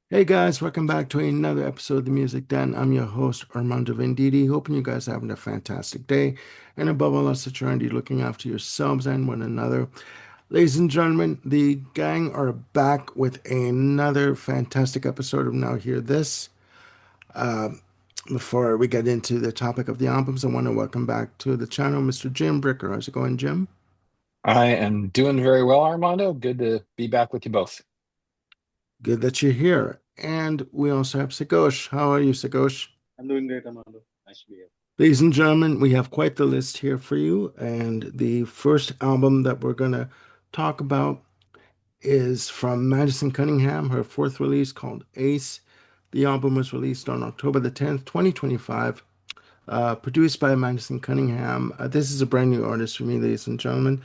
Hey guys, welcome back to another episode of the Music Den. I'm your host, Armando Venditti. Hoping you guys are having a fantastic day. And above all else, that you're indeed looking after yourselves and one another. Ladies and gentlemen, the gang are back with another fantastic episode of Now Hear This. Before we get into the topic of the albums, I want to welcome back to the channel Mr. Jim Bricker. How's it going, Jim? I am doing very well, Armando. Good to be back with you both. Good that you're here. And we also have Sagosh. How are you, Sagosh? I'm doing great, Amanda. Nice to be here. Ladies and gentlemen, we have quite the list here for you. And the first album that we're going to talk about is from Madison Cunningham, her fourth release called Ace. The album was released on October the 10th, 2025, produced by Madison Cunningham. This is a brand new artist for me, ladies and gentlemen.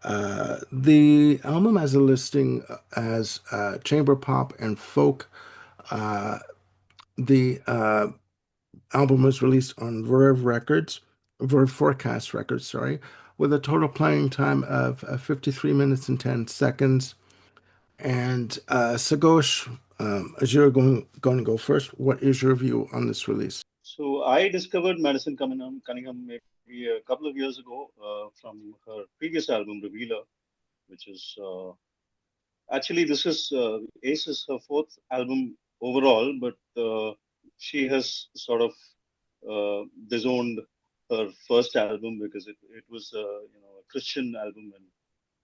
The album has a listing as chamber pop and folk. Uh, the album was released on Verve Forecast Records, sorry, with a total playing time of 53 minutes and 10 seconds. And Sagosh, as you're going to go first, what is your view on this release? So I discovered Madison Cunningham maybe a couple of years ago from her previous album, Revealer, which is actually this is Ace is her fourth album overall, but she has sort of disowned her first album because it was a Christian album, and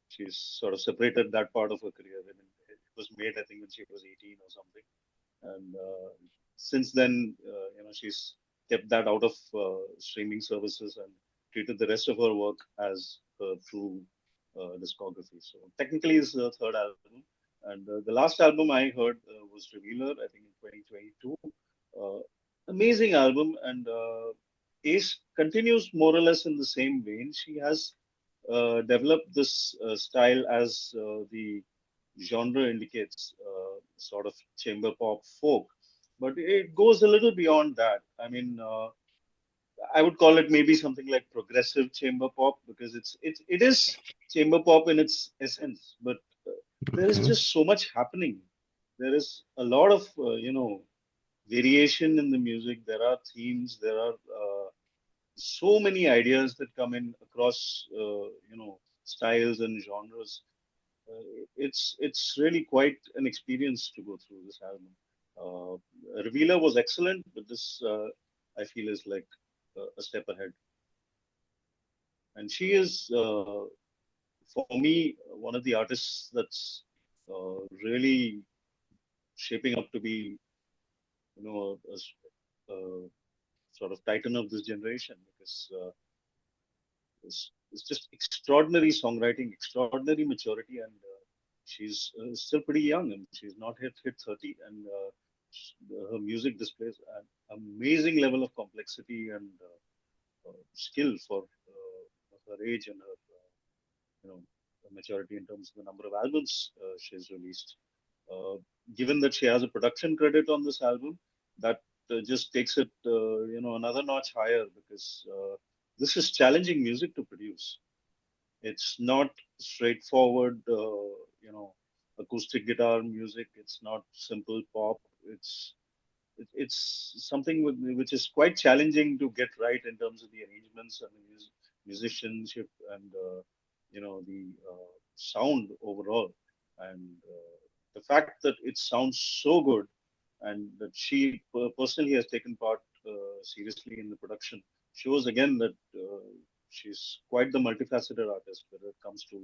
she's sort of separated that part of her career. I mean, it was made, I think, when she was 18 or something. And since then, she's kept that out of streaming services and treated the rest of her work as her true discography. So technically, it's her third album. And the last album I heard was Revealer, I think in 2022. Uh, Amazing album. And Ace continues more or less in the same vein. She has developed this style as the genre indicates, sort of chamber pop folk, but it goes a little beyond that. I mean, I would call it maybe something like progressive chamber pop because it is chamber pop in its essence, but uh, there is Okay. just so much happening. There is a lot of variation in the music. There are themes. There are so many ideas that come in across styles and genres. It's really quite an experience to go through this album. Revealer was excellent, but this I feel is like a step ahead. And she is, for me, one of the artists that's really shaping up to be, a sort of titan of this generation because it's just extraordinary songwriting, extraordinary maturity, and she's still pretty young, and she's not hit 30, and her music displays an amazing level of complexity and skill for her age and her you know maturity in terms of the number of albums she's released. Uh, Given that she has a production credit on this album, that just takes it another notch higher because this is challenging music to produce. It's not straightforward, acoustic guitar music. It's not simple pop. It's something which is quite challenging to get right in terms of the arrangements and the musicianship and the sound overall. And the fact that it sounds so good and that she personally has taken part seriously in the production shows again that she's quite the multifaceted artist, whether it comes to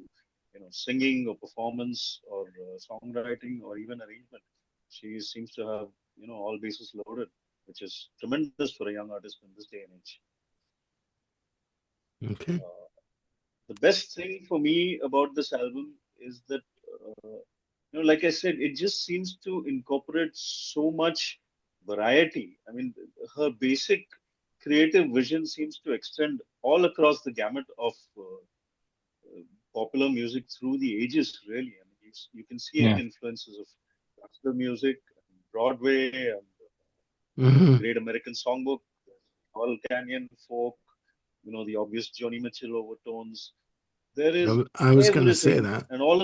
singing or performance or songwriting or even arrangement. She seems to have all bases loaded, which is tremendous for a young artist in this day and age. Okay. Uh, the best thing for me about this album is that like I said, it just seems to incorporate so much variety. I mean, her basic creative vision seems to extend all across the gamut of popular music through the ages, really. I mean, you can see Yeah. influences of classical music, Broadway, and Hmm. Great American Songbook, Laurel Canyon folk, the obvious Joni Mitchell overtones. There is I was going to say everything, that. and all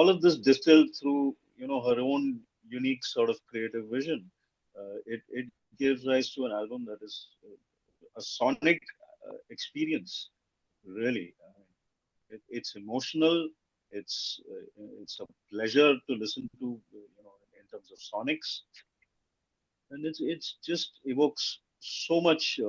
of this distilled through, her own unique sort of creative vision. It gives rise to an album that is a sonic experience, really. It's emotional. It's a pleasure to listen to, in terms of sonics, and it's just evokes so much, I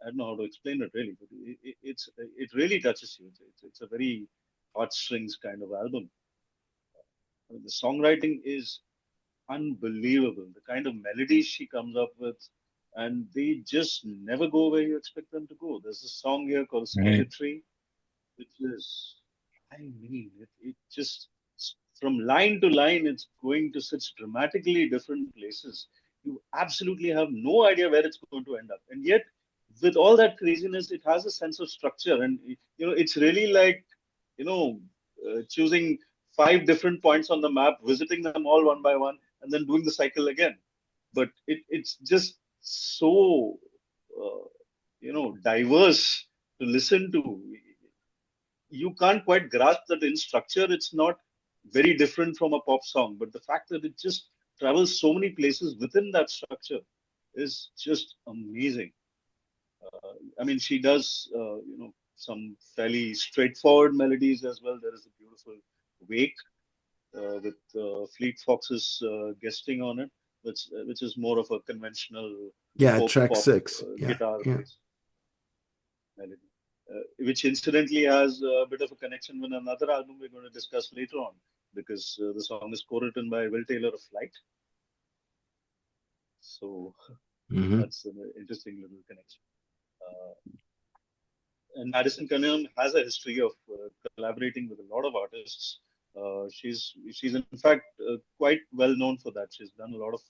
don't know how to explain it really, but it really touches you. It's a very heartstrings kind of album. I mean, the songwriting is unbelievable. The kind of melodies she comes up with, and they just never go where you expect them to go. There's a song here called Right. Skeletree, which is, I mean, it just, from line to line, it's going to such dramatically different places. You absolutely have no idea where it's going to end up. And yet, with all that craziness, it has a sense of structure. And, it's really like, you know, choosing five different points on the map, visiting them all one by one, and then doing the cycle again. But it's just so, diverse to listen to. You can't quite grasp that in structure it's not very different from a pop song, but the fact that it just travels so many places within that structure is just amazing. I mean, she does, some fairly straightforward melodies as well. There is a beautiful Wake with Fleet Foxes guesting on it, which is more of a conventional Yeah, folk track pop 6. Yeah, guitar yeah. based melody, which incidentally has a bit of a connection with another album we're going to discuss later on, because the song is co-written by Will Taylor of Flight. So Hmm. that's an interesting little connection. And Madison Cunningham has a history of collaborating with a lot of artists. She's in fact quite well known for that. She's done a lot of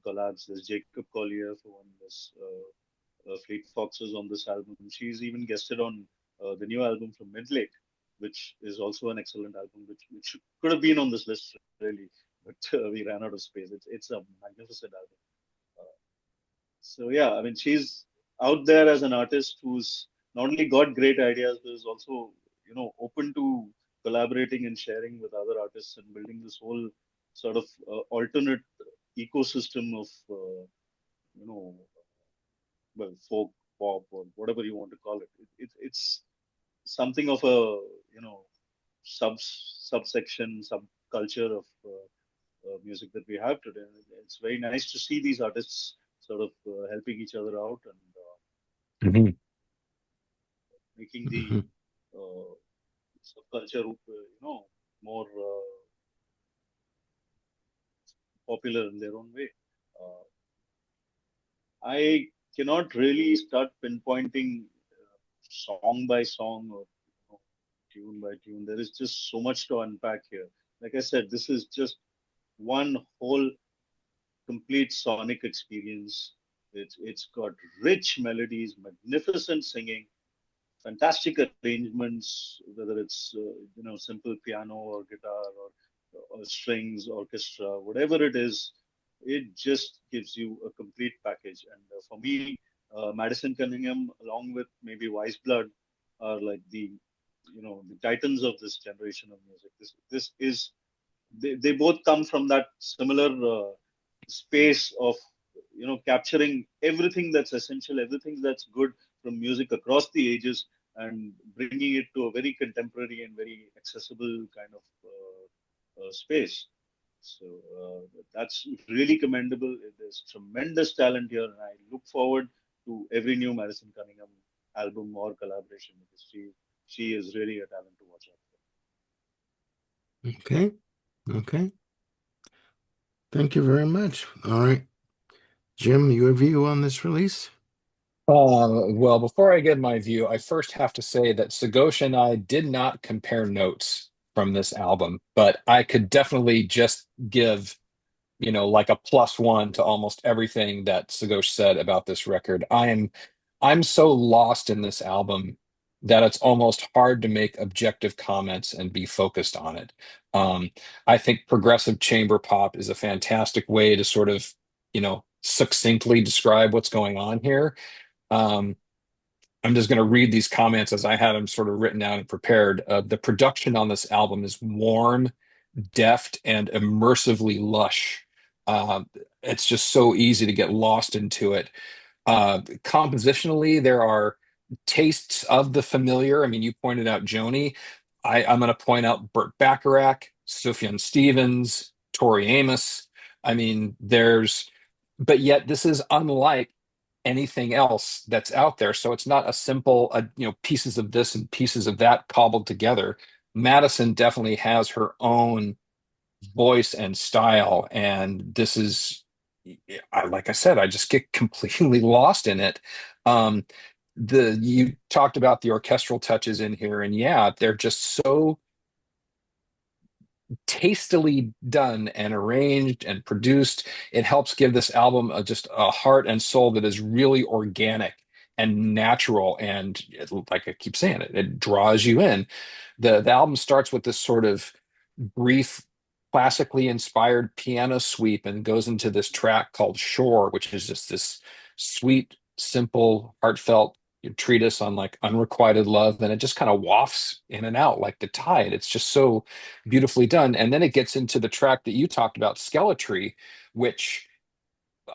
collabs. There's Jacob Collier for one. There's Fleet Foxes on this album. She's even guested on the new album from Midlake, which is also an excellent album, which could have been on this list really, but we ran out of space. It's a magnificent album. So yeah, I mean, she's out there as an artist who's not only got great ideas, but is also, open to collaborating and sharing with other artists and building this whole sort of alternate ecosystem of, you know, well, folk pop or whatever you want to call it. It's something of a, subsection, subculture of music that we have today. And it's very nice to see these artists sort of helping each other out and Mhm. making the Hmm. uh, subculture, more popular in their own way. Uh, I cannot really start pinpointing song by song or, tune by tune. There is just so much to unpack here. Like I said, this is just one whole complete sonic experience. It's got rich melodies, magnificent singing, fantastic arrangements, whether it's simple piano or guitar or strings, orchestra, whatever it is, it just gives you a complete package. And for me, Madison Cunningham, along with maybe Wise Blood, are like the titans of this generation of music. This is they both come from that similar space of capturing everything that's essential, everything that's good from music across the ages, and bringing it to a very contemporary and very accessible kind of space. So that's really commendable. There's tremendous talent here, and I look forward to every new Madison Cunningham album or collaboration, because she is really a talent to watch out Okay. Okay. Thank you very much. All right. Jim, your view on this release? Well, before I get my view, I first have to say that Sugosha and I did not compare notes from this album, but I could definitely just give, like a +1 to almost everything that Sugosha said about this record. I'm so lost in this album that it's almost hard to make objective comments and be focused on it. Um, I think progressive chamber pop is a fantastic way to sort of, succinctly describe what's going on here. Um, I'm just going to read these comments as I had them sort of written down and prepared. The production on this album is warm, deft, and immersively lush. Uh, it's just so easy to get lost into it. Compositionally, there are tastes of the familiar. I mean, you pointed out Joni. I'm going to point out Burt Bacharach, Sufjan Stevens, Tori Amos. I mean, but yet this is unlike anything else that's out there. So it's not a simple, pieces of this and pieces of that cobbled together. Madison definitely has her own voice and style, and this is, like I said, I just get completely lost in it. Um, you talked about the orchestral touches in here, and yeah, they're just so tastily done and arranged and produced. It helps give this album just a heart and soul that is really organic and natural. And like I keep saying, it draws you in. The album starts with this sort of brief, classically inspired piano sweep and goes into this track called Shore, which is just this sweet, simple, heartfelt treatise on like unrequited love. And it just kind of wafts in and out like the tide. It's just so beautifully done. And then it gets into the track that you talked about, Skeletry, which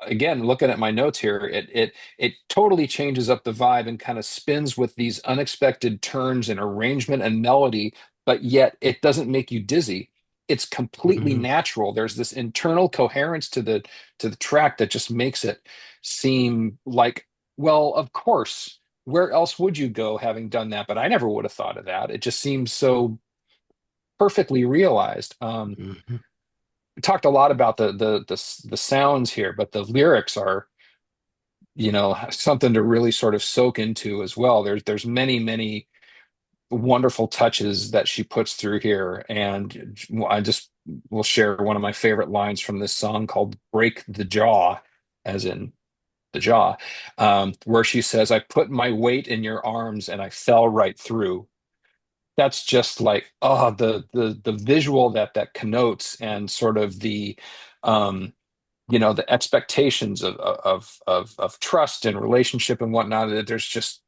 again, looking at my notes here, it totally changes up the vibe and kind of spins with these unexpected turns in arrangement and melody, but yet it doesn't make you dizzy. It's completely Mhm. natural. There's this internal coherence to the track that just makes it seem like, well, of course, where else would you go having done that? But I never would have thought of that. It just seems so perfectly realized. Mhm. We talked a lot about the sounds here, but the lyrics are, something to really sort of soak into as well. There's many wonderful touches that she puts through here, and I just will share one of my favorite lines from this song called "Break the Jaw," as in the jaw, where she says, "I put my weight in your arms and I fell right through." That's just like, oh, the visual that connotes, and sort of um the expectations of trust and relationship and whatnot. That there's just,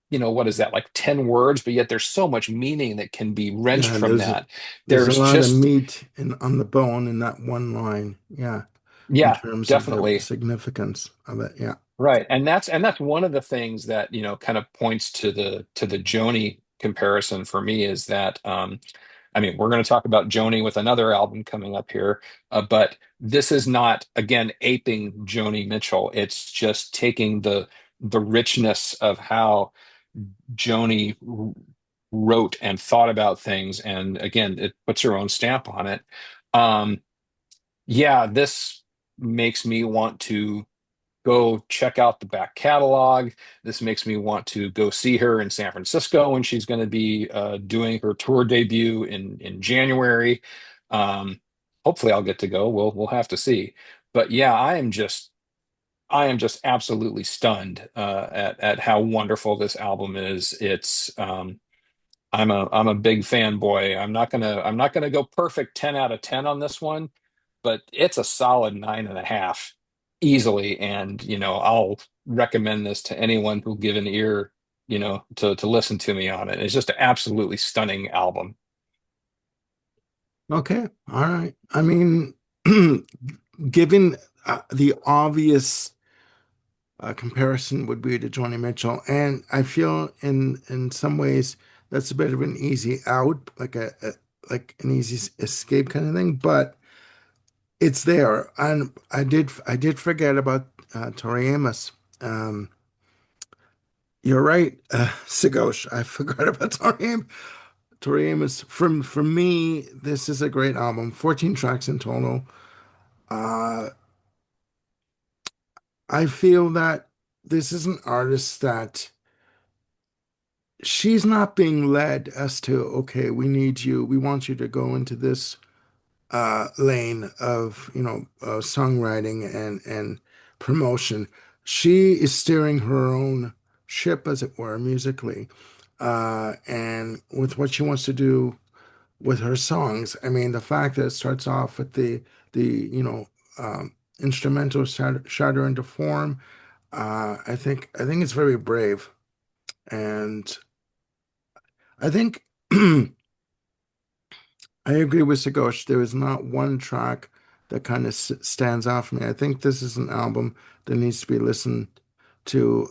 what is that, like 10 words, but yet there's so much meaning that can be wrenched Yeah, from that. there's a There's lot of just, meat on the bone in that one line. Yeah, in yeah, terms of the definitely. significance of it. Yeah. Right. And that's one of the things that, kind of points to the Joni comparison for me, is that, I mean, we're going to talk about Joni with another album coming up here, but this is not, again, aping Joni Mitchell. It's just taking the richness of how Joni wrote and thought about things, and again, it puts her own stamp on it. Um, yeah, this makes me want to go check out the back catalog. This makes me want to go see her in San Francisco when she's going to be doing her tour debut in January. Um, Hopefully, I'll get to go. We'll have to see. But yeah, I am just absolutely stunned at how wonderful this album is. I'm a big fanboy. I'm not gonna go perfect 10 out of 10 on this one, but it's a solid 9.5 easily. And I'll recommend this to anyone who'll give an ear, to listen to me on it. It's just an absolutely stunning album. Okay. All right. I mean, given the obvious comparison would be to Joni Mitchell, and I feel in some ways that's a bit of an easy out, like an easy escape kind of thing. But it's there, and I did forget about Tori Amos. Um, you're right, Sagosh. I forgot about Tori Amos. For me, this is a great album. 14 tracks in total. Uh, I feel that this is an artist that she's not being led as to, okay, we need you, we want you to go into this lane of, songwriting and promotion. She is steering her own ship, as it were, musically, and with what she wants to do with her songs. I mean, the fact that it starts off with the instrumental shatter into form. I think it's very brave, And I think I agree with Sagosh. There is not one track that kind of stands out for me. I think this is an album that needs to be listened to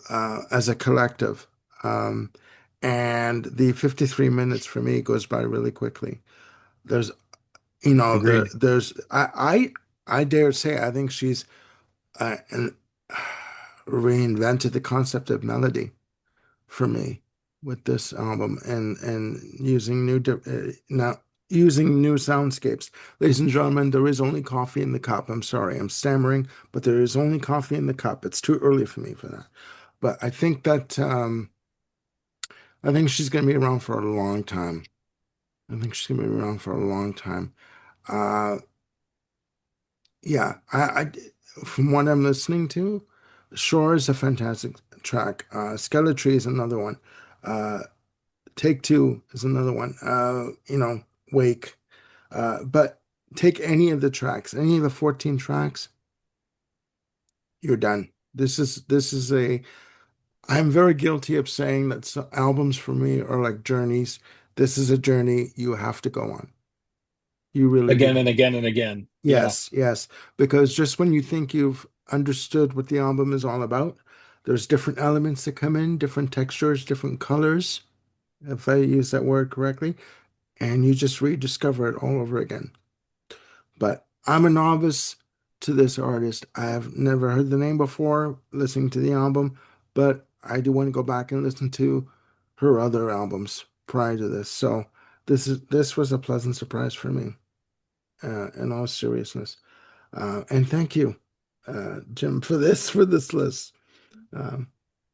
as a collective. Um, and the 53 minutes for me goes by really quickly. There's, Agreed. I dare say, I think she's and reinvented the concept of melody for me with this album and using now using new soundscapes. Ladies and gentlemen, there is only coffee in the cup. I'm sorry, I'm stammering, but there is only coffee in the cup. It's too early for me for that. But I think she's going to be around for a long time. I think she's going to be around for a long time. Uh, yeah, from what I'm listening to, Shore is a fantastic track. Skeletry is another one. Uh, Take Two is another one. Wake. But take any of the tracks, any of the 14 tracks, you're done. This is a. I'm very guilty of saying that albums for me are like journeys. This is a journey you have to go on. You really Again do. and again and again. Yeah. Yes, yes. Because just when you think you've understood what the album is all about, there's different elements that come in, different textures, different colors, if I use that word correctly, and you just rediscover it all over again. But I'm a novice to this artist. I have never heard the name before listening to the album, but I do want to go back and listen to her other albums prior to this. So this was a pleasant surprise for me, in all seriousness. And thank you, Jim, for this list. Um,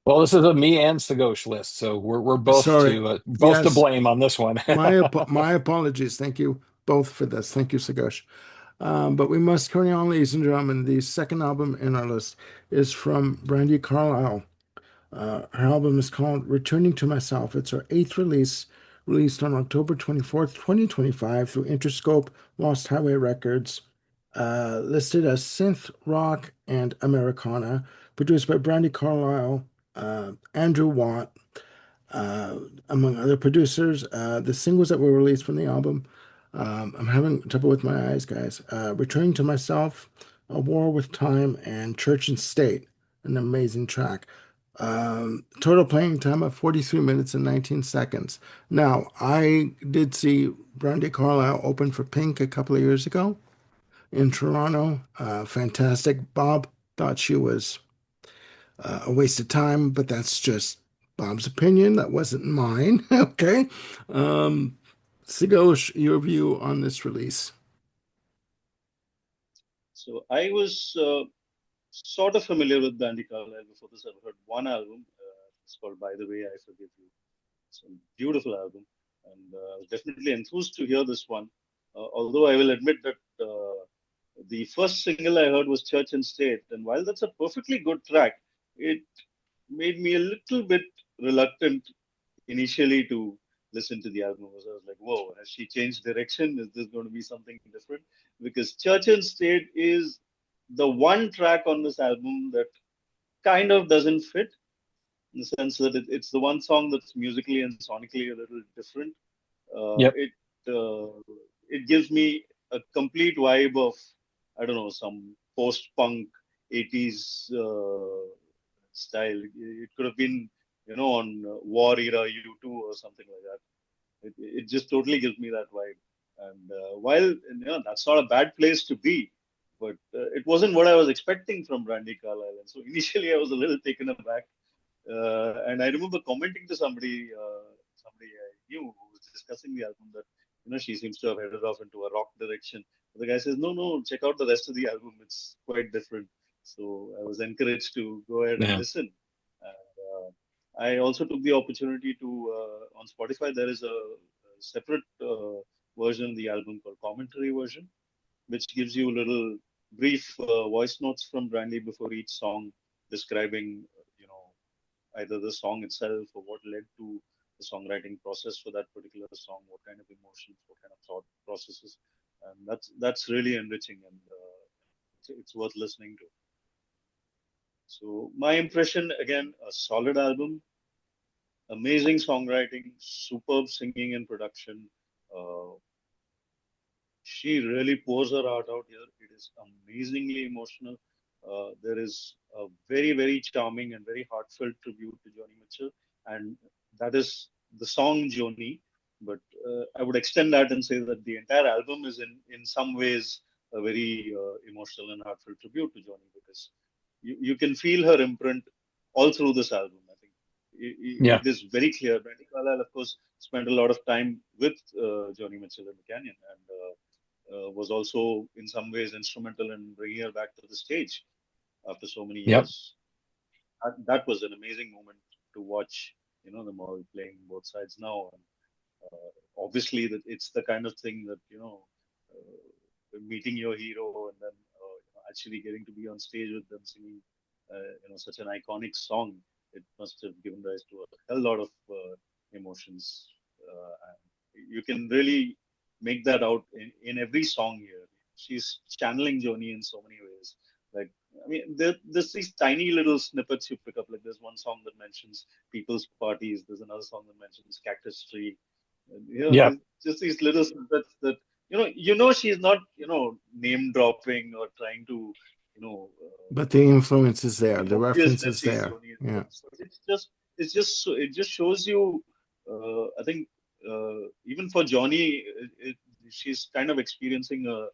Well, this is a me and Sagosh list, so we're Sorry. both to Yes, blame on this one. my apologies. Thank you both for this. Thank you, Sagosh. But we must carry on, ladies and gentlemen. The second album in our list is from Brandi Carlile. Her album is called Returning to Myself. It's her eighth release, released on October 24th, 2025 through Interscope Lost Highway Records. Listed as synth rock and Americana, produced by Brandi Carlile, Andrew Watt, uh, among other producers. The singles that were released from the album, I'm having trouble with my eyes, guys. Returning to Myself, A War with Time, and Church and State, an amazing track. Total playing time of 43 minutes and 19 seconds. Now, I did see Brandi Carlile open for Pink a couple of years ago in Toronto. Fantastic. Bob thought she was a waste of time, but that's just Bob's opinion. That wasn't mine. Okay. Um, Sigosh, your view on this release? So I was sort of familiar with Brandi Carlile before this. I've heard one album. It's called By the Way I Forgive You. It's a beautiful album, and I was definitely enthused to hear this one. Although I will admit that the first single I heard was Church and State, and while that's a perfectly good track, it made me a little bit reluctant initially to listen to the album. I was like, whoa, has she changed direction? Is this going to be something different? Because Church and State is the one track on this album that kind of doesn't fit in the sense that it's the one song that's musically and sonically a little different. Uh, Yep. it uh, it gives me a complete vibe of I don't know some post-punk 80s style. It could have been on War era U2 or something like that. It just totally gives me that vibe. And while that's not a bad place to be, but it wasn't what I was expecting from Brandi Carlile. And so initially I was a little taken aback. And I remember commenting to somebody I knew who was discussing the album that she seems to have headed off into a rock direction. But the guy says, no, no, check out the rest of the album. It's quite different. So I was encouraged to go ahead and Yeah. listen. And I also took the opportunity to on Spotify there is a separate version of the album called commentary version, which gives you little brief voice notes from Brandy before each song describing either the song itself or what led to the songwriting process for that particular song, what kind of emotions, what kind of thought processes, and that's really enriching and it's worth listening to. So my impression again, a solid album, amazing songwriting, superb singing and production. Uh, she really pours her heart out here. It is amazingly emotional. There is a very, very charming and very heartfelt tribute to Joni Mitchell, and that is the song Joni. But I would extend that and say that the entire album is, in some ways, a very emotional and heartfelt tribute to Joni, because you can feel her imprint all through this album. I think Yeah. it is very clear. Brandy Carlisle, of course, spent a lot of time with Joni Mitchell in the Canyon, and was also in some ways instrumental in bringing her back to the stage after so many Yep. years. That was an amazing moment to watch, them all playing both sides now. And obviously, that it's the kind of thing that, meeting your hero and then actually getting to be on stage with them singing, such an iconic song. It must have given rise to a hell lot of emotions. And you can really make that out in every song here. She's channeling Joni in so many ways. Like, I mean, there's these tiny little snippets you pick up. Like, there's one song that mentions people's parties. There's another song that mentions Cactus Tree. And, Yeah. there's just these little snippets that she's not name dropping or trying to But the influence is there. The obvious reference that is she's there. Joni. Yeah. So it just shows you. I think even for Johnny, she's kind of experiencing a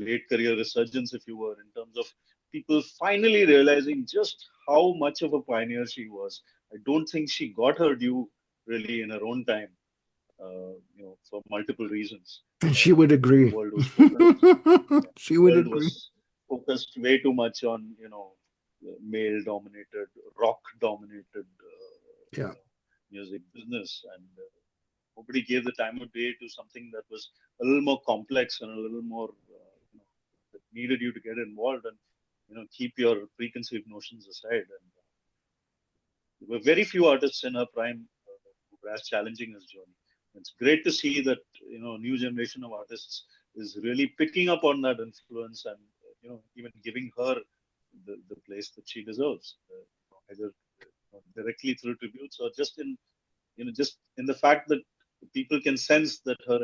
late career resurgence, if you were, in terms of people finally realizing just how much of a pioneer she was. I don't think she got her due really in her own time, for multiple reasons. And she would The agree. world was focused. She would World agree. was focused way too much on male-dominated, rock-dominated Yeah. music business, and nobody gave the time of day to something that was a little more complex and a little more that needed you to get involved and keep your preconceived notions aside. And there were very few artists in her prime who were as challenging as Joni. It's great to see that new generation of artists is really picking up on that influence and even giving her the place that she deserves, either directly through tributes or just in the fact that people can sense that her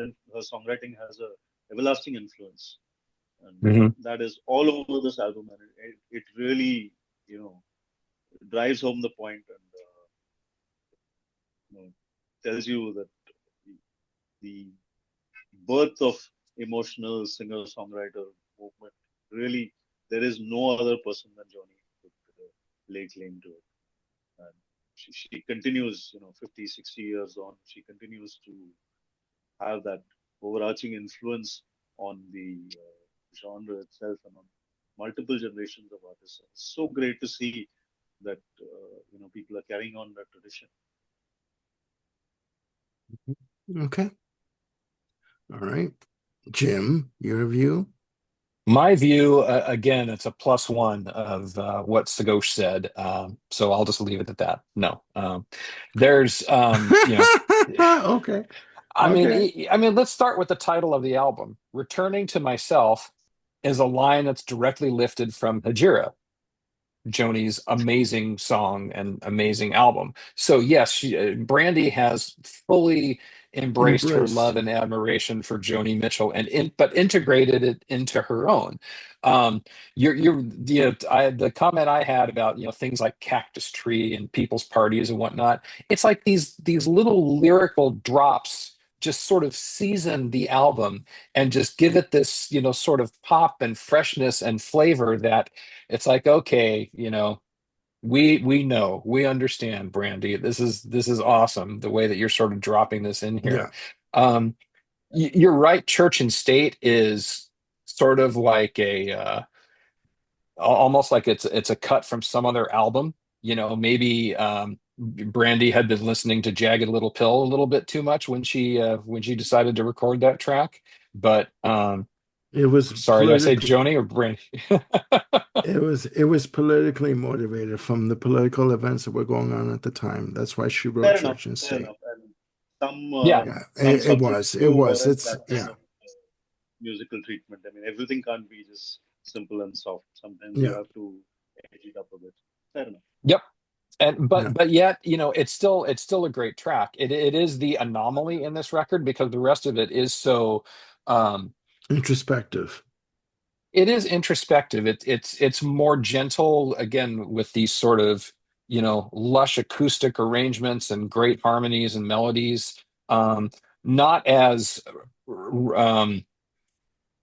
songwriting has a everlasting influence, and Hmm. that is all over this album, and it really drives home the point and tells you that the birth of emotional singer-songwriter movement. Really, there is no other person than Joni who could lay claim to it. And she continues, 50, 60 years on, she continues to have that overarching influence on the genre itself and on multiple generations of artists. It's so great to see that, people are carrying on that tradition. Okay. All right. Jim, your view? My view, again, it's a +1 of what Sagosh said. So I'll just leave it at that. No, there's, Okay. Okay. I mean, let's start with the title of the album. Returning to Myself is a line that's directly lifted from Hajira, Joni's amazing song and amazing album. So yes, Brandy has fully embraced her Embraced. love and admiration for Joni Mitchell but integrated it into her own. Um, the comment I had about things like Cactus Tree and people's parties and whatnot. It's like these little lyrical drops just sort of season the album and just give it this sort of pop and freshness and flavor that it's like, okay, we understand, Brandy. This is awesome, the way that you're sort of dropping this in here. Yeah. um you're right, Church and State is sort of like almost like it's a cut from some other album. Maybe Brandy had been listening to Jagged Little Pill a little bit too much when she decided to record that track. But It was sorry, did I say politically Joni or Brandy? it was politically motivated from the political events that were going on at the time. That's why she wrote Fair enough, Church and fair State. enough. And some Yeah. Yeah, some it subjects was. It do was. warrant It's that kind yeah. of musical treatment. I mean, everything can't be just simple and soft. Sometimes you Yeah. have to edge it up a bit. Fair enough. Yep. And Yeah, but yet, it's still a great track. It is the anomaly in this record because the rest of it is so um introspective. it is introspective. It's more gentle again with these sort of, lush acoustic arrangements and great harmonies and melodies. Not as um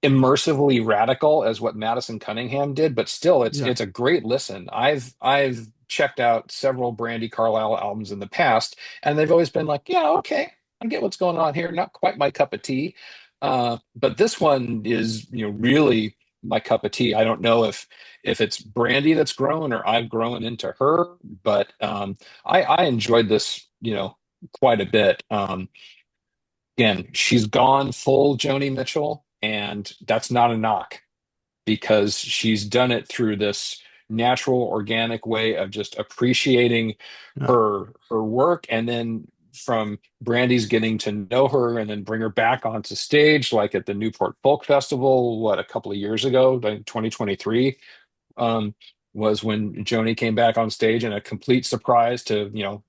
immersively radical as what Madison Cunningham did, but still Yeah. it's a great listen. I've checked out several Brandy Carlisle albums in the past, and they've always been like, yeah, okay, I get what's going on here. Not quite my cup of tea. But this one is, really my cup of tea. I don't know if it's Brandy that's grown or I've grown into her, but I enjoyed this, quite a bit. Again, she's gone full Joni Mitchell, and that's not a knock because she's done it through this natural, organic way of just appreciating Yeah. her work, and then from Brandy's getting to know her and then bring her back onto stage, like at the Newport Folk Festival, what, a couple of years ago, like 2023, um, was when Joni came back on stage, and a complete surprise to,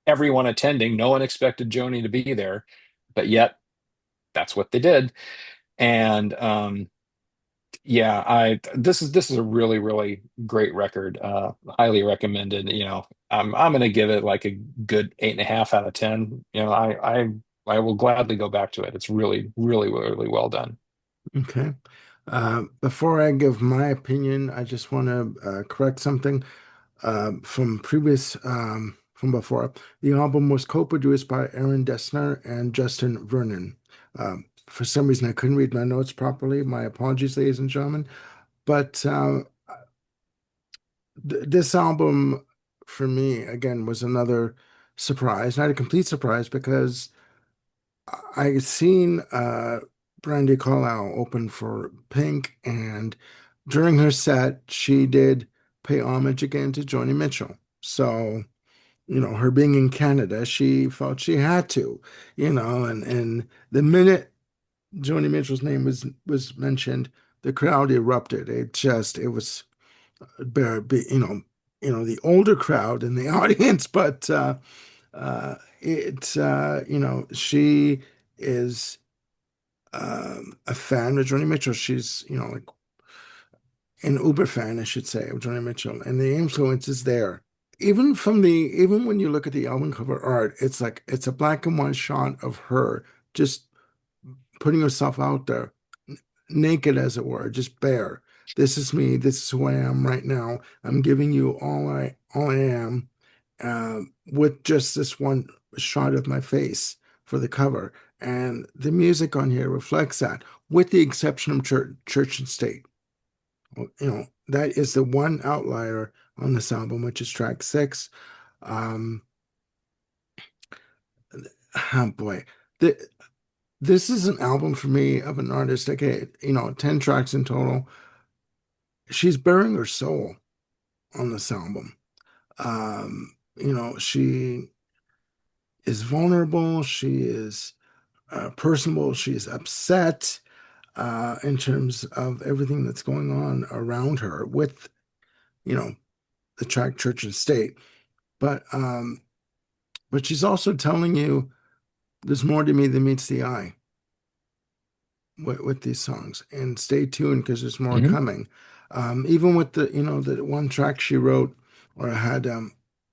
everyone attending. No one expected Joni to be there, but yet that's what they did. And yeah, I this is a really, really great record. Highly recommended. I'm gonna give it like a good 8.5 out of 10. I will gladly go back to it. It's really, really, really well done. Okay. Before I give my opinion, I just want to correct something from before. The album was co-produced by Aaron Dessner and Justin Vernon. For some reason, I couldn't read my notes properly. My apologies, ladies and gentlemen. But th this album, for me, again, was another surprise. Not a complete surprise because I had seen Brandy Carlisle open for Pink, and during her set, she did pay homage again to Joni Mitchell. So, her being in Canada, she felt she had to, and the minute Joni Mitchell's name was mentioned, the crowd erupted. It was bare, the older crowd in the audience, but she is a fan of Joni Mitchell. She's, like an uber fan, I should say, of Joni Mitchell, and the influence is there. Even when you look at the album cover art, it's like it's a black and white shot of her just putting herself out there, naked as it were, just bare. This is me. This is who I am right now. I'm giving you all I am, with just this one shot of my face for the cover. And the music on here reflects that, with the exception of Church and State. That is the one outlier on this album, which is track 6. Um, oh boy, the, this is an album for me of an artist. Okay, 10 tracks in total. She's bearing her soul on this album. She is vulnerable. She is personable. She is upset in terms of everything that's going on around her with, you know, the track Church and State. But she's also telling you there's more to me than meets the eye with these songs. And stay tuned because there's more Hmm. coming. Even with the one track she wrote or had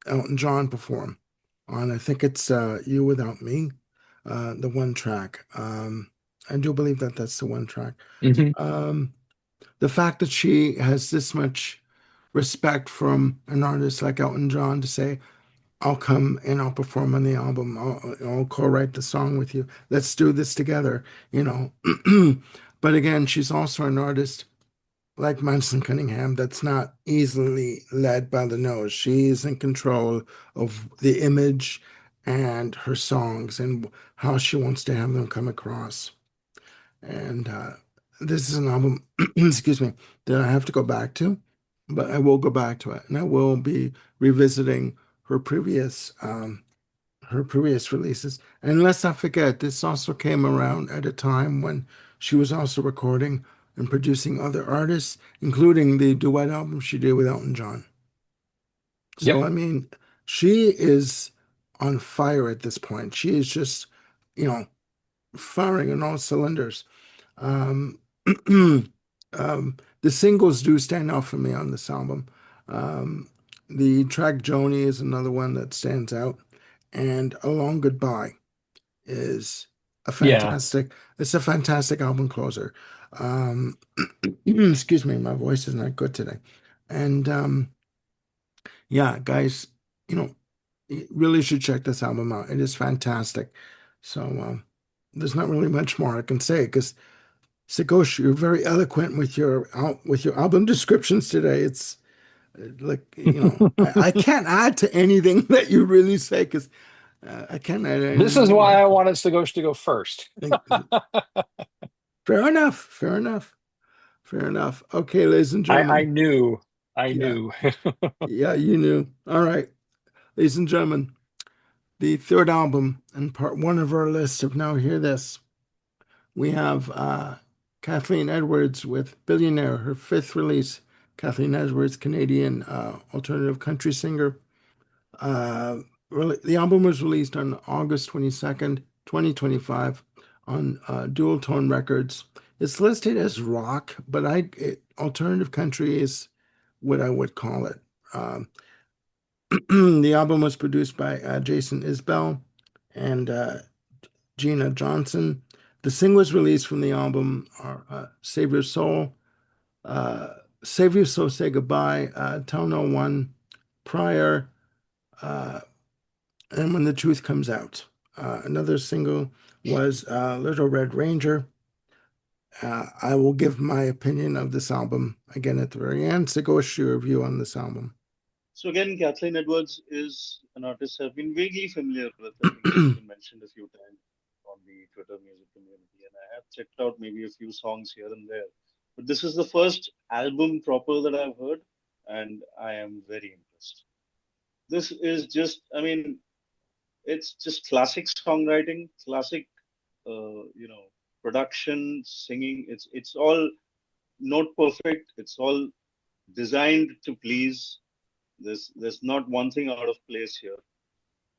Elton John perform on, I think it's You Without Me, the one track. I do believe that that's the one track. Hmm. Um, the fact that she has this much respect from an artist like Elton John to say, I'll come and I'll perform on the album. I'll co-write the song with you. Let's do this together, you know. But again, she's also an artist like Madison Cunningham that's not easily led by the nose. She is in control of the image and her songs and how she wants to have them come across. And this is an album, excuse me, that I have to go back to, but I will go back to it, and I will be revisiting her previous releases. And let's not forget, this also came around at a time when she was also recording and producing other artists, including the duet album she did with Elton John. So, Yep. I mean, she is on fire at this point. She is just, you know, firing on all cylinders. Um, the singles do stand out for me on this album. Um, the track Joni is another one that stands out, and A Long Goodbye is Yeah. it's a fantastic album closer. Um, excuse me, my voice is not good today. And yeah, guys, you know, you really should check this album out. It is fantastic. So there's not really much more I can say because Sagosh, you're very eloquent with with your album descriptions today. It's like I can't add to anything that you really say because I can't add This anything is why more. I wanted Sagosh to go first. Like, fair enough. Fair enough. Fair enough. Okay, ladies and I gentlemen. knew. I Yeah, knew. yeah, you knew. All right, ladies and gentlemen, the third album and part one of our list of Now Hear This. We have Kathleen Edwards with Billionaire, her fifth release. Kathleen Edwards, Canadian alternative country singer. Uh, the album was released on August 22nd, 2025 on Dual Tone Records. It's listed as rock, but alternative country is what I would call it. Um, the album was produced by Jason Isbell and Gina Johnson. The singles released from the album are Save Your Soul, uh, Save Your Soul, Say Goodbye, Tell No One, Prior, uh, and When the Truth Comes Out. Another single was Little Red Ranger. I will give my opinion of this album again at the very end. So go shoot a review on this album. So again, Kathleen Edwards is an artist I've been vaguely familiar with. I think she's been mentioned a few times on the Twitter music community, and I have checked out maybe a few songs here and there. But this is the first album proper that I've heard, and I am very impressed. This is just, I mean, it's just classic songwriting, classic, production, singing. It's all note perfect. It's all designed to please. There's not one thing out of place here,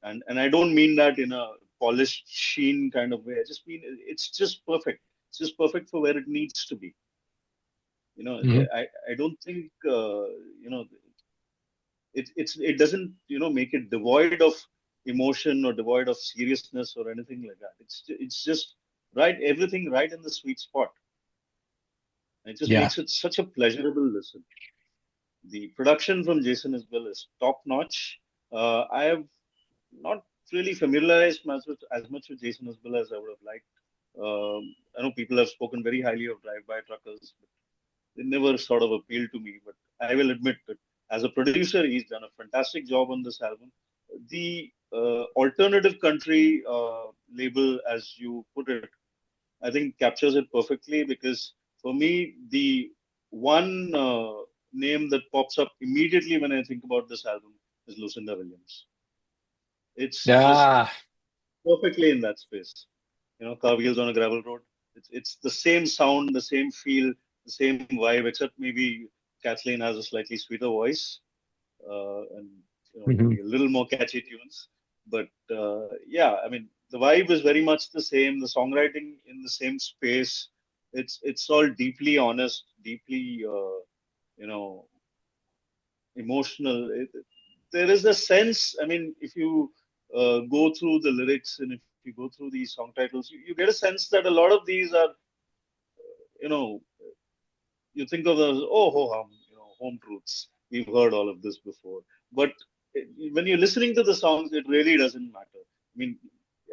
and I don't mean that in a polished sheen kind of way. I just mean it's just perfect. It's just perfect for where it needs to be. Mhm. I don't think it doesn't make it devoid of emotion or devoid of seriousness or anything like that. It's just right, everything right in the sweet spot. It just Yeah. makes it such a pleasurable listen. The production from Jason Isbell is top notch. I have not really familiarized myself as much with Jason Isbell as I would have liked. I know people have spoken very highly of Drive-By Truckers, but they never sort of appealed to me. But I will admit that as a producer, he's done a fantastic job on this album. The alternative country label, as you put it, I think captures it perfectly because for me, the one name that pops up immediately when I think about this album is Lucinda Williams. It's just Yeah. perfectly in that space. Car Wheels on a Gravel Road. It's the same sound, the same feel, the same vibe, except maybe Kathleen has a slightly sweeter voice and Mhm. maybe a little more catchy tunes. But yeah, I mean the vibe is very much the same. The songwriting in the same space. It's all deeply honest, deeply you know emotional. There is a sense. I mean, if you go through the lyrics and if you go through these song titles, you get a sense that a lot of these are, you know, you think of those, oh, ho hum, home truths. We've heard all of this before. But when you're listening to the songs, it really doesn't matter. I mean,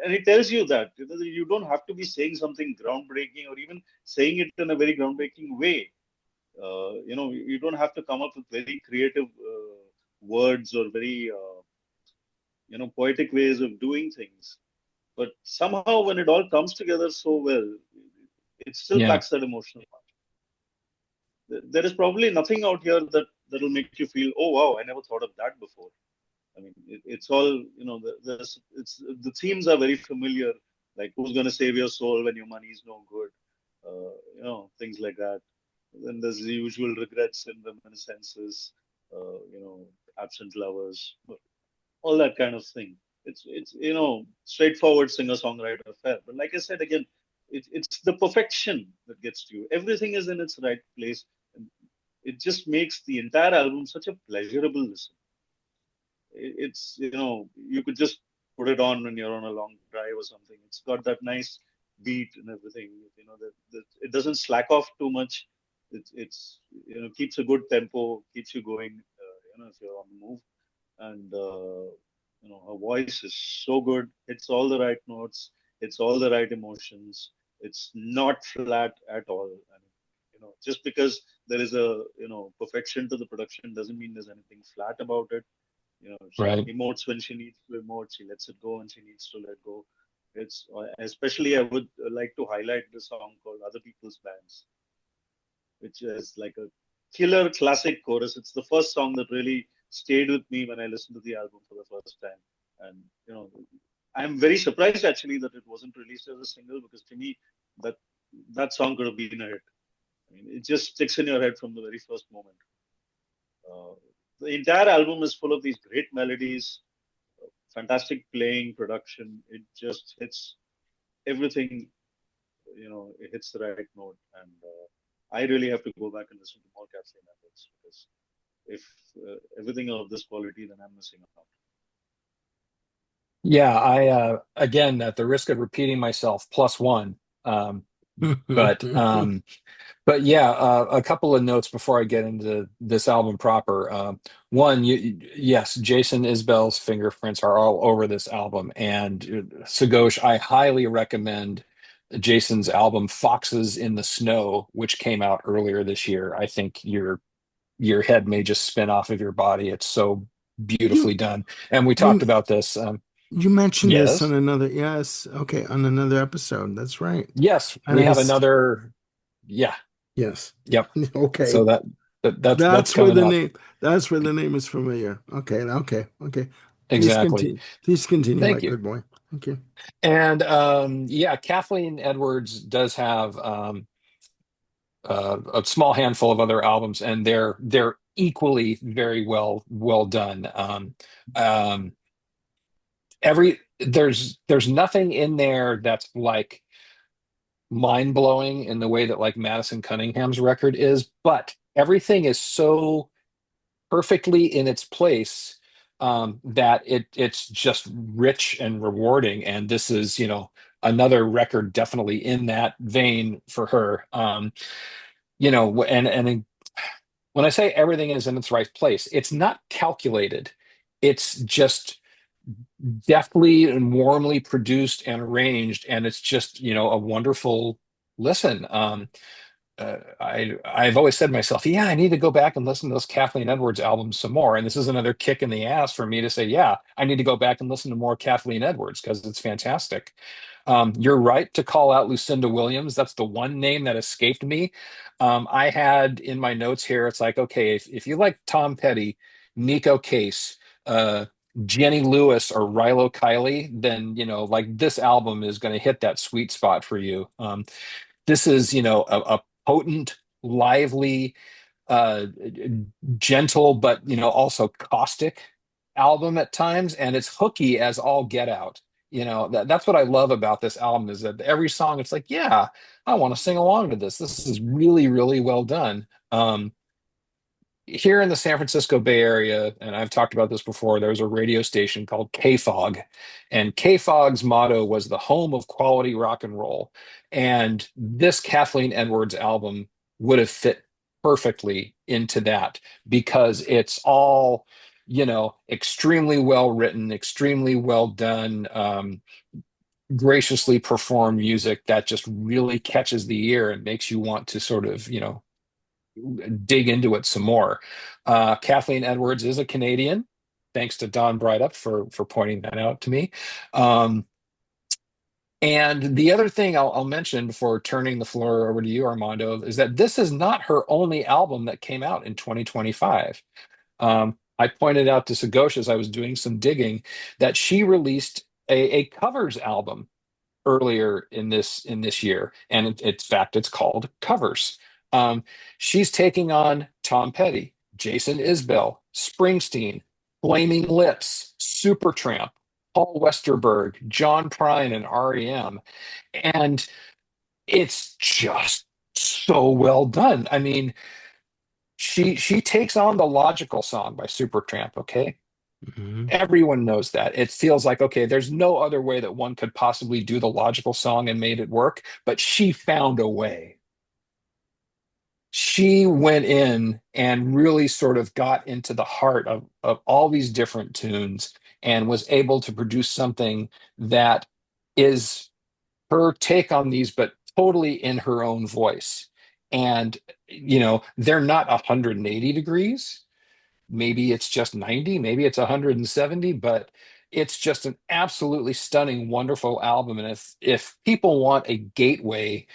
and it tells you that you don't have to be saying something groundbreaking or even saying it in a very groundbreaking way. You don't have to come up with very creative words or very, poetic ways of doing things. But somehow, when it all comes together so well, it still Yeah. packs that emotional punch. There is probably nothing out here that'll make you feel, oh wow, I never thought of that before. I mean, it's all the themes are very familiar, like who's going to save your soul when your money's no good, things like that. Then there's the usual regrets and reminiscences, Absent Lovers, all that kind of thing. It's straightforward singer-songwriter affair. But like I said again, it's the perfection that gets to you. Everything is in its right place. And it just makes the entire album such a pleasurable listen. It's you could just put it on when you're on a long drive or something. It's got that nice beat and everything. It doesn't slack off too much. It's keeps a good tempo, keeps you going. If you're on the move, and her voice is so good. It's all the right notes. It's all the right emotions. It's not flat at all. And just because there is a perfection to the production doesn't mean there's anything flat about it. She Right. emotes when she needs to emote. She lets it go when she needs to let go. It's especially I would like to highlight the song called "Other People's Bands," which is like a killer classic chorus. It's the first song that really stayed with me when I listened to the album for the first time. And I'm very surprised actually that it wasn't released as a single, because to me that song could have been a hit. I mean, it just sticks in your head from the very first moment. The entire album is full of these great melodies, fantastic playing, production. It just hits everything. It hits the right note, and I really have to go back and listen to more Kathleen Edwards, because if everything of this quality, then I'm missing out. Yeah, I again, at the risk of repeating myself, plus one. Um, but but yeah, a couple of notes before I get into this album proper. One, yes, Jason Isbell's fingerprints are all over this album, and Sagosh, I highly recommend Jason's album "Foxes in the Snow," which came out earlier this year. I think your head may just spin off of your body. It's so you beautifully done, and we talked you about this. you mentioned this on Yes. another, yes, okay, on another episode. That's right. Yes, And we have another. Yeah, yes. yep. Okay. So that's That's where coming the up. name that's where the name is familiar. Okay, okay, okay. Please Exactly. continue. Please continue, my Thank you. good boy. Thank you. And yeah, Kathleen Edwards does have a small handful of other albums, and they're equally very well done. Um, there's nothing in there that's like mind blowing in the way that like Madison Cunningham's record is, but everything is so perfectly in its place, that it's just rich and rewarding. And this is, another record definitely in that vein for her. And when I say everything is in its right place, it's not calculated. It's just deftly and warmly produced and arranged, and it's just, a wonderful listen. I've always said to myself, yeah, I need to go back and listen to those Kathleen Edwards albums some more. And this is another kick in the ass for me to say, yeah, I need to go back and listen to more Kathleen Edwards because it's fantastic. You're right to call out Lucinda Williams. That's the one name that escaped me. I had in my notes here, it's like, okay, if you like Tom Petty, Nico Case, Jenny Lewis, or Rilo Kiley, then, like this album is going to hit that sweet spot for you. This is, a potent, lively, uh, gentle, but also caustic album at times, and it's hooky as all get out. That's what I love about this album, is that every song, it's like, yeah, I want to sing along to this. This is really, really well done. Here in the San Francisco Bay Area, and I've talked about this before, there's a radio station called KFOG, and KFOG's motto was the home of quality rock and roll. And this Kathleen Edwards album would have fit perfectly into that, because it's all, extremely well written, extremely well done, graciously performed music that just really catches the ear and makes you want to sort of, dig into it some more. Kathleen Edwards is a Canadian, thanks to Don Brydup for pointing that out to me. And the other thing I'll mention before turning the floor over to you, Armando, is that this is not her only album that came out in 2025. I pointed out to Sagosh as I was doing some digging that she released a covers album earlier in this year, and in fact, it's called Covers. Um, she's taking on Tom Petty, Jason Isbell, Springsteen, Flaming Lips, Supertramp, Paul Westerberg, John Prine, and REM. And it's just so well done. I mean, she takes on the logical song by Supertramp, okay? Mhm. Everyone knows that. It feels like, okay, there's no other way that one could possibly do the logical song and made it work, but she found a way. She went in and really sort of got into the heart of all these different tunes and was able to produce something that is her take on these, but totally in her own voice. And, they're not 180 degrees. Maybe it's just 90, maybe it's 170, but it's just an absolutely stunning, wonderful album. And if people want a gateway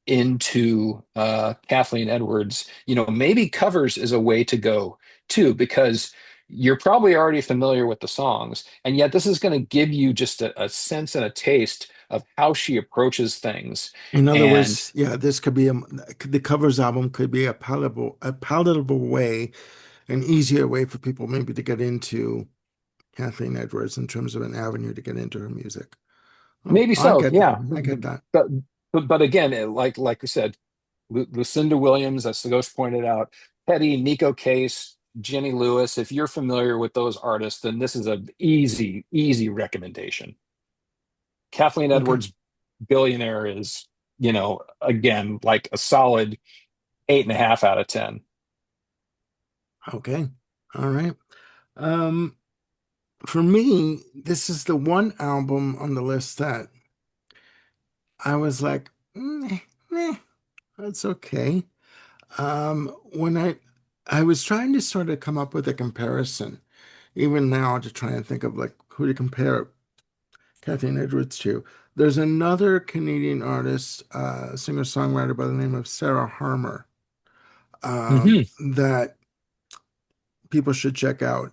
into Kathleen Edwards, maybe covers is a way to go too, because you're probably already familiar with the songs, and yet this is going to give you just a sense and a taste of how she approaches things. In other And words, yeah, this could be the covers album could be a palatable way, an easier way for people maybe to get into Kathleen Edwards in terms of an avenue to get into her music. Oh, maybe I so, get that. yeah. I get that. But again, like we said, Lucinda Williams, as Sagosh pointed out, Petty, Nico Case, Jenny Lewis. If you're familiar with those artists, then this is an easy recommendation. Kathleen Okay. Edwards, Billionaire is, again, like a solid 8.5 out of 10. Okay. All right. Um, for me, this is the one album on the list that I was like, that's okay. When I was trying to sort of come up with a comparison, even now to try and think of like who to compare Kathleen Edwards to. There's another Canadian artist, singer-songwriter by the name of Sarah Harmer, Hmm. that people should check out.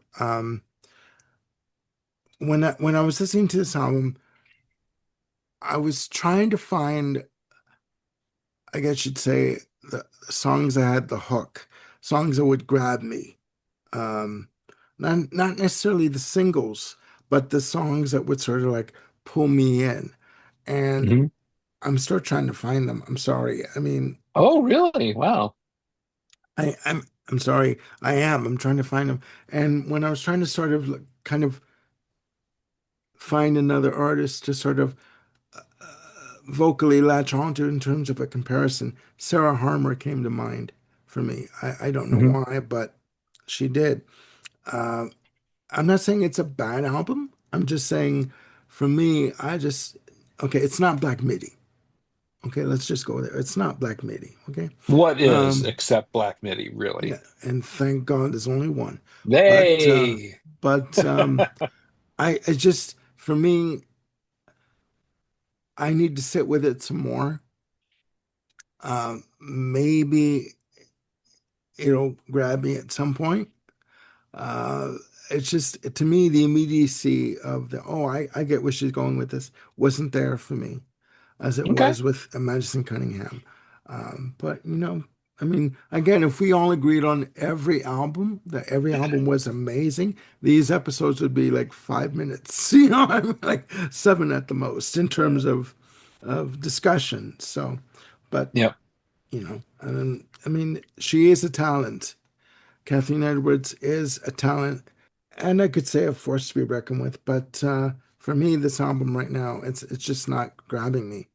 When I was listening to this album, I was trying to find, I guess you'd say, the songs that had the hook, songs that would grab me. Um, not necessarily the singles, but the songs that would sort of like pull me in. And Hmm. I'm still trying to find them. I'm sorry. I mean, Oh, really? Wow. I'm sorry. I am. I'm trying to find them. And when I was trying to sort of like, kind of find another artist to sort of vocally latch onto in terms of a comparison, Sarah Harmer came to mind for me. I don't know Hmm. why, but she did. Uh, I'm not saying it's a bad album. I'm just saying for me, okay, it's not Black Midi. Okay, let's just go there. It's not Black Midi. Okay. What is Um, except Black MIDI, really? yeah, and thank God there's only one. But They. but I just for me, I need to sit with it some more. Maybe it'll grab me at some point. Uh, it's just to me the immediacy of I get where she's going with this wasn't there for me as it Okay. was with Madison Cunningham. But I mean, again, if we all agreed on every album, that every album was amazing, these episodes would be like 5 minutes, I mean, like seven at the most in terms of discussion. So, but Yep. I mean, she is a talent. Kathleen Edwards is a talent, and I could say a force to be reckoned with. But for me, this album right now, it's just not grabbing me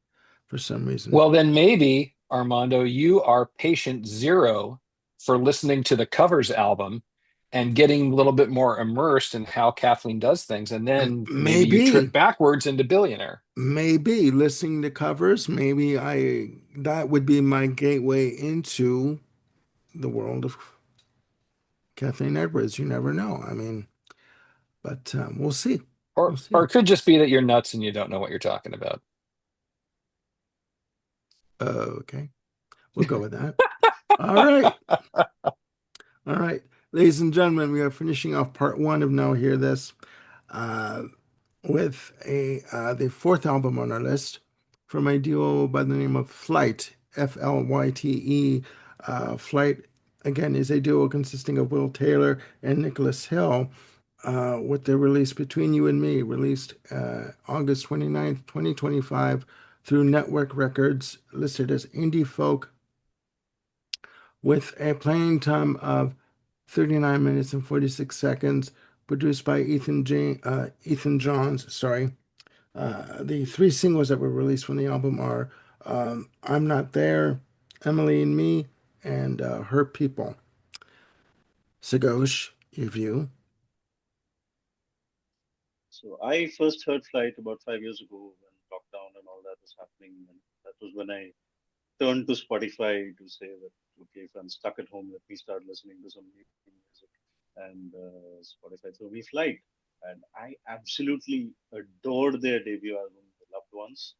for some reason. Well, then maybe, Armando, you are patient zero for listening to the covers album and getting a little bit more immersed in how Kathleen does things. And then maybe you trip Maybe, backwards into Billionaire. maybe listening to covers, maybe I that would be my gateway into the world of Kathleen Edwards. You never know. I mean, but we'll see. We'll Or see. it could just be that you're nuts and you don't know what you're talking about. Okay, we'll go with that. All right. All right, ladies and gentlemen, we are finishing off part one of Now Hear This uh, with the fourth album on our list from a duo by the name of Flight, Flyte. Flight again, is a duo consisting of Will Taylor and Nicholas Hill, with their release Between You and Me, released August 29th, 2025 through Network Records, listed as indie folk, with a playing time of 39 minutes and 46 seconds, produced by Ethan Johns. Sorry. The three singles that were released from the album are I'm Not There, Emily and Me, and Her People. Sagosh, your view? So I first heard Flight about 5 years ago when lockdown and all that was happening, and that was when I turned to Spotify to say that okay, if I'm stuck at home, let me start listening to some new music. And Spotify threw me Flight, and I absolutely adored their debut album, The Loved Ones,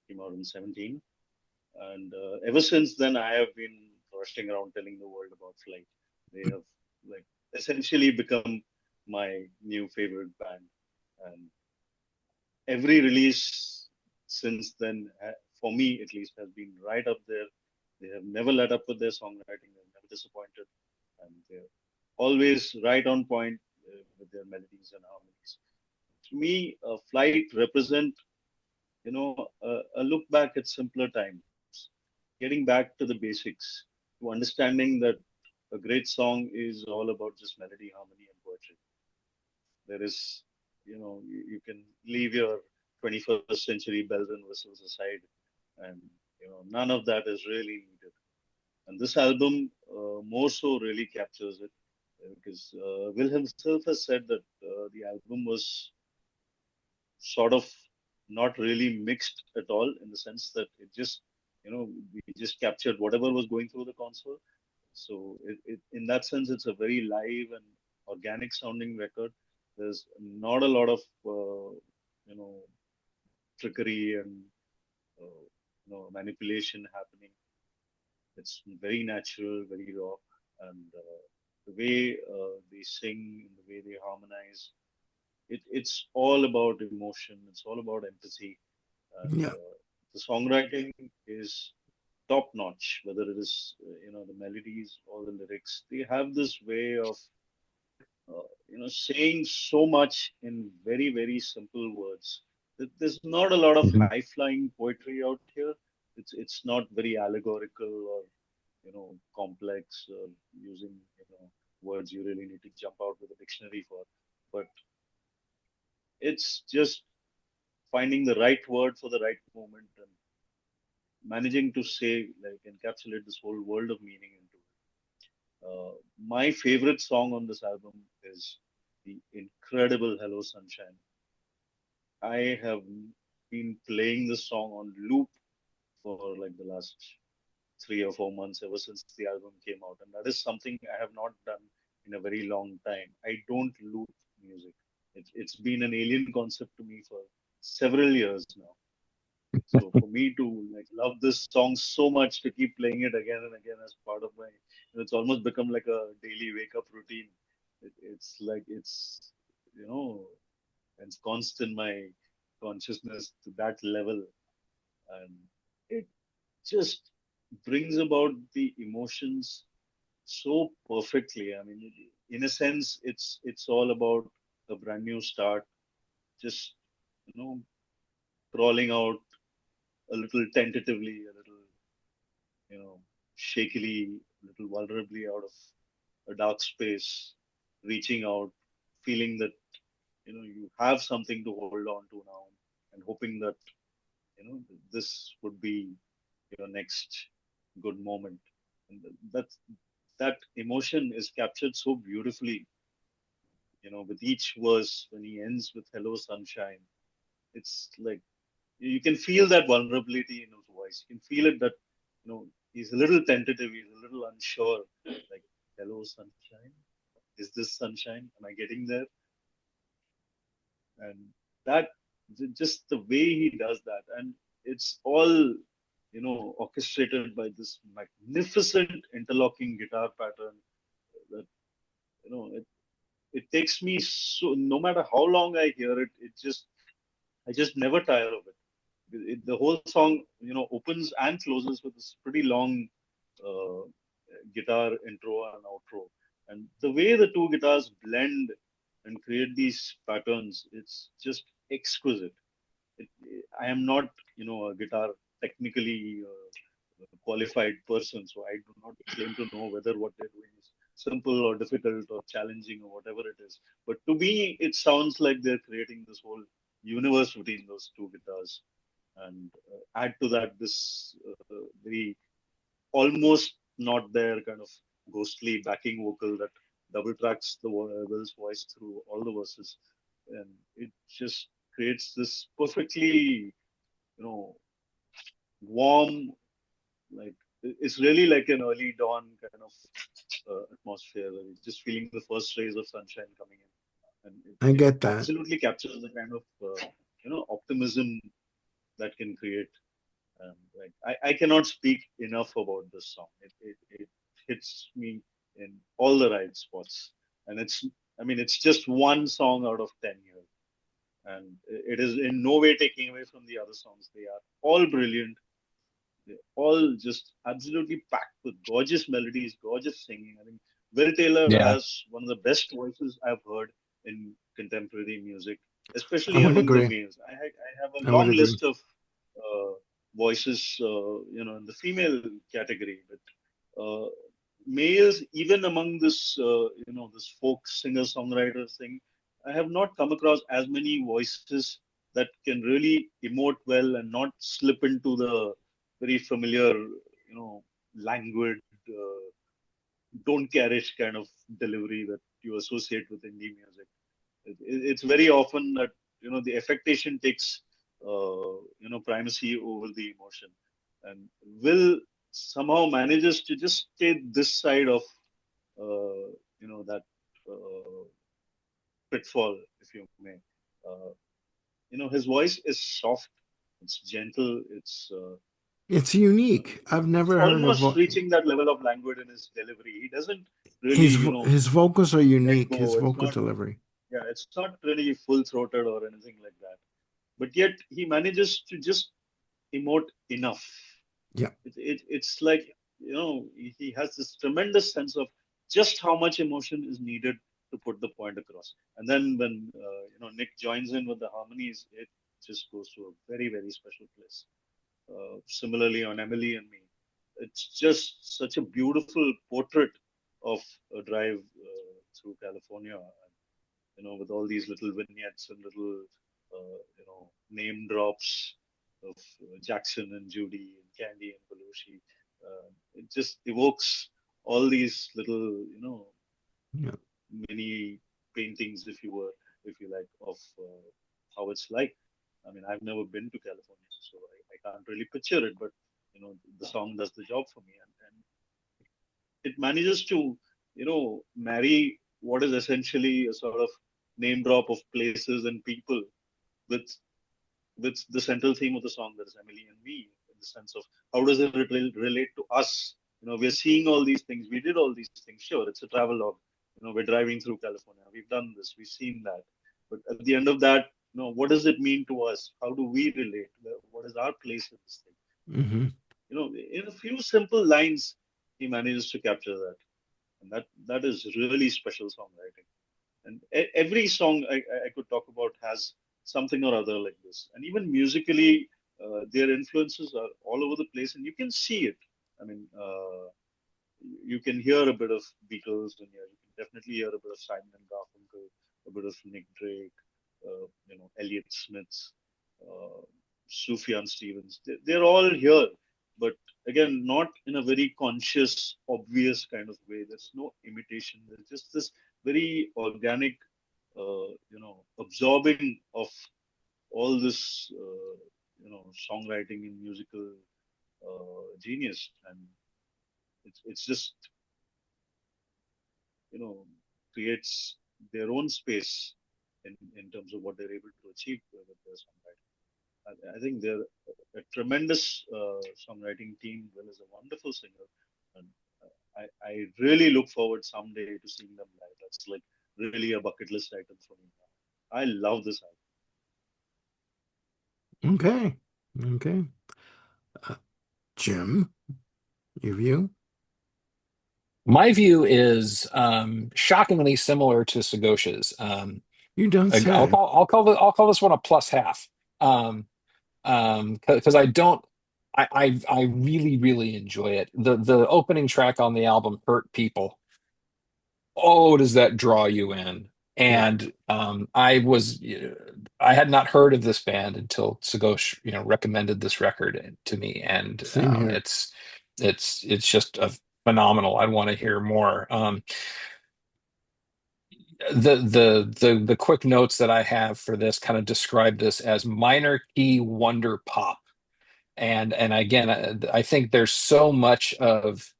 came out in 17. And ever since then, I have been rushing around telling the world about Flight. They have like essentially become my new favorite band, and every release since then, for me at least, has been right up there. They have never let up with their songwriting. They've never disappointed, and they're always right on point with their melodies and harmonies. To me, Flight represent a look back at simpler times, getting back to the basics, to understanding that a great song is all about just melody, harmony, and poetry. There is, you can leave your 21st century bells and whistles aside, and none of that is really needed. And this album more so really captures it because Will himself has said that the album was sort of not really mixed at all in the sense that it just, we just captured whatever was going through the console. So in that sense, it's a very live and organic sounding record. There's not a lot of, you know, trickery and, manipulation happening. It's very natural, very raw, and the way they sing, the way they harmonize, it's all about emotion. It's all about empathy, and Yeah. the songwriting is top notch. Whether it is the melodies or the lyrics, they have this way of saying so much in very very simple words. There's not a lot of Mhm. high flying poetry out here. It's not very allegorical or complex or using words you really need to jump out with a dictionary for. But it's just finding the right word for the right moment and managing to say, like, encapsulate this whole world of meaning into it. My favorite song on this album is the incredible Hello Sunshine. I have been playing this song on loop for like the last 3 or 4 months ever since the album came out, and that is something I have not done in a very long time. I don't loop music. It's been an alien concept to me for several years now. So for me to like love this song so much to keep playing it again and again as part of my, it's almost become like a daily wake up routine. It's like you know, ensconced in my consciousness to that level, and it just brings about the emotions so perfectly. I mean, in a sense, it's all about a brand new start, just you know, crawling out a little tentatively, a little shakily, a little vulnerably out of a dark space, reaching out, feeling that you have something to hold on to now, and hoping that this would be your next good moment. And that emotion is captured so beautifully. With each verse, when he ends with "Hello, sunshine," it's like you can feel that vulnerability in his voice. You can feel it that he's a little tentative, he's a little unsure. Like, hello, sunshine. Is this sunshine? Am I getting there? And that just the way he does that, and it's all orchestrated by this magnificent interlocking guitar pattern that it takes me so. No matter how long I hear it, I just never tire of it. The whole song, opens and closes with this pretty long, uh, guitar intro and outro, and the way the two guitars blend and create these patterns, it's just exquisite. I am not, a guitar technically qualified person, so I do not claim to know whether what they're doing is simple or difficult or challenging or whatever it is. But to me, it sounds like they're creating this whole universe between those two guitars. And add to that this very almost not there kind of ghostly backing vocal that double tracks the Will's voice through all the verses, and it just creates this perfectly, warm, like it's really like an early dawn kind of atmosphere, where you're just feeling the first rays of sunshine coming in, and I it get that. absolutely captures the kind of optimism that can create. And like I cannot speak enough about this song. It hits me in all the right spots, and it's just one song out of 10 here, and it is in no way taking away from the other songs. They are all brilliant. They're all just absolutely packed with gorgeous melodies, gorgeous singing. I think Will Taylor Yeah. has one of the best voices I've heard in contemporary music, I especially would among the agree. males. I have a I would long agree. list of voices, in the female category, but males, even among this folk singer-songwriter thing, I have not come across as many voices that can really emote well and not slip into the very familiar, languid, don't care-ish kind of delivery that you associate with indie music. It's very often that the affectation takes primacy over the emotion, and Will somehow manages to just stay this side of that pitfall, if you may. Uh, his voice is soft, it's gentle, It's uh, unique. I've it's never heard of almost reaching that level of languid in his delivery. He doesn't really, his vocals are let unique, his go. It's vocal not, delivery. yeah, it's not really full throated or anything like that. But yet he manages to just emote enough. Yeah. It's like, he has this tremendous sense of just how much emotion is needed to put the point across. And then when, Nick joins in with the harmonies, it just goes to a very, very special place. Similarly, on Emily and Me, it's just such a beautiful portrait of a drive through California, with all these little vignettes and little, name drops of Jackson and Judy and Candy and Belushi. It just evokes all these little, Yeah. mini paintings, if you like, of how it's like. I mean, I've never been to California, so I can't really picture it, but the song does the job for me, and it manages to, marry what is essentially a sort of name drop of places and people with the central theme of the song, that is Emily and Me, in the sense of how does it relate to us? We're seeing all these things. We did all these things. Sure, it's a travel log. We're driving through California. We've done this. We've seen that. But at the end of that, what does it mean to us? How do we relate? What is our place in this thing? Hmm. In a few simple lines, he manages to capture that, and that is really special songwriting. And every song I could talk about has something or other like this. And even musically, their influences are all over the place, and you can see it. I mean, you can hear a bit of Beatles in here. You can definitely hear a bit of Simon and Garfunkel, a bit of Nick Drake, Elliott Smith, uh, Sufjan Stevens. They're all here, but again, not in a very conscious, obvious kind of way. There's no imitation. There's just this very organic, absorbing of all this, songwriting and musical genius, and it's just, you know, creates their own space in terms of what they're able to achieve with their songwriting. I think they're a tremendous songwriting team. Will is a wonderful singer, and I really look forward someday to seeing them live. That's like really a bucket list item for me now. I love this album. Okay. Okay. Uh, Jim, your view? My view is shockingly similar to Sagosha's. You don't I'll say. call this one a plus half. Um, because I don't I really really enjoy it. The opening track on the album, Hurt People. Oh, does that draw you in? Yeah, And I had not heard of this band until Sagosh, recommended this record to me, and same here. it's just a phenomenal. I want to hear more. The quick notes that I have for this kind of describe this as minor key wonder pop. And again, I think there's so much of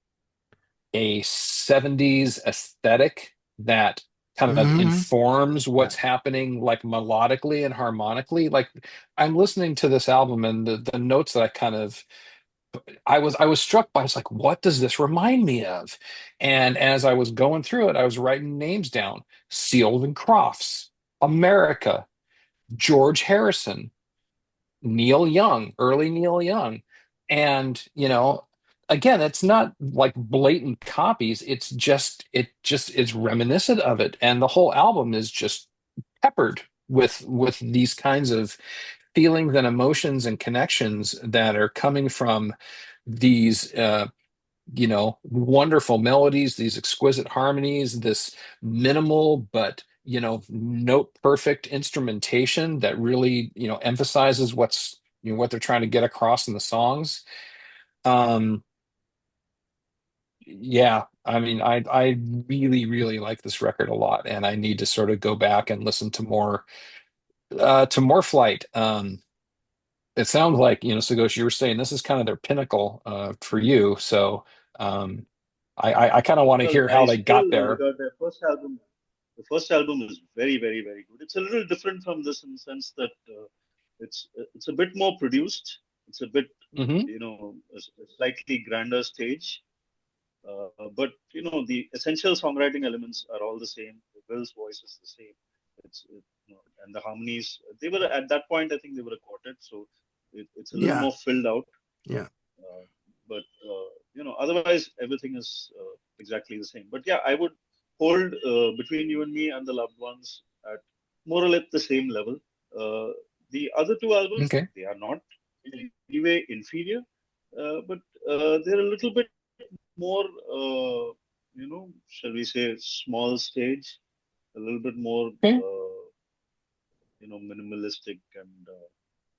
a 70s aesthetic that kind of Hmm. informs Yeah. what's happening like melodically and harmonically. Like I'm listening to this album and the notes that I was struck by, it's like, what does this remind me of? And as I was going through it, I was writing names down. Sealed and Crofts, America, George Harrison, Neil Young, early Neil Young. And, again, it's not like blatant copies. It's reminiscent of it. And the whole album is just peppered with these kinds of feelings and emotions and connections that are coming from these wonderful melodies, these exquisite harmonies, this minimal but note perfect instrumentation that really emphasizes what they're trying to get across in the songs. Um, yeah, I mean, I really really like this record a lot, and I need to sort of go back and listen to more Flight. It sounds like, Sugoshi, you were saying this is kind of their pinnacle for you. So um, I kind of want to Well, hear how I they still got there. regard their first album. The first album is very, very, very good. It's a little different from this in the sense that it's a bit more produced. It's a bit, Hmm. a slightly grander stage. But the essential songwriting elements are all the same. Will's voice is the same. And the harmonies. They were at that point. I think they were a quartet, so it's a little Yeah. more filled out. Yeah. Uh, but otherwise everything is exactly the same. But yeah, I would hold between you and me and the loved ones at more or less the same level. Uh, the other two albums, Okay. they are not in any way inferior, but they're a little bit more, shall we say, small stage, a little bit more, Okay. minimalistic and.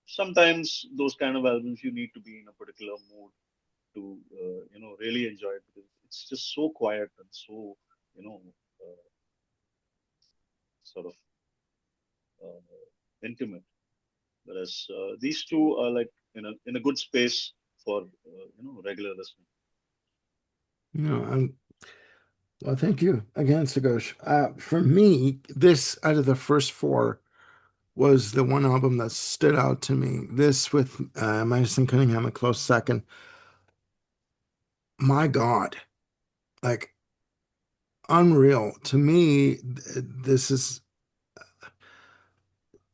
Sometimes those kind of albums you need to be in a particular mood to really enjoy it because it's just so quiet and so you know uh, sort of intimate. Whereas these two are like in a good space for regular listening. No, well, thank you again, Sagosh. For me, this out of the first four was the one album that stood out to me. This with Madison Cunningham a close second. My God, like unreal to me. This is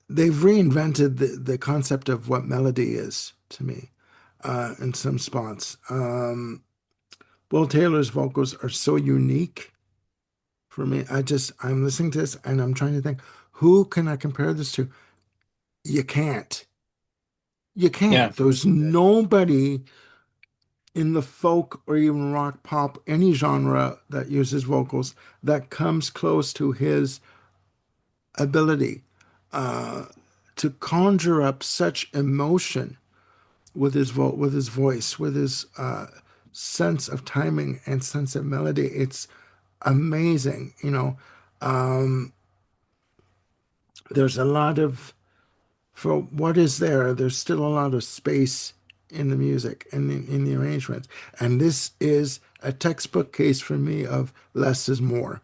they've reinvented the concept of what melody is to me in some spots. Will Taylor's vocals are so unique for me. I'm listening to this and I'm trying to think, who can I compare this to? You can't. You Yeah. can't. There's nobody in the folk or even rock pop, any genre that uses vocals that comes close to his ability uh, to conjure up such emotion with with his voice, with his sense of timing and sense of melody. It's amazing. There's a lot of for what is there. There's still a lot of space in the music and in the arrangements, and this is a textbook case for me of less is more.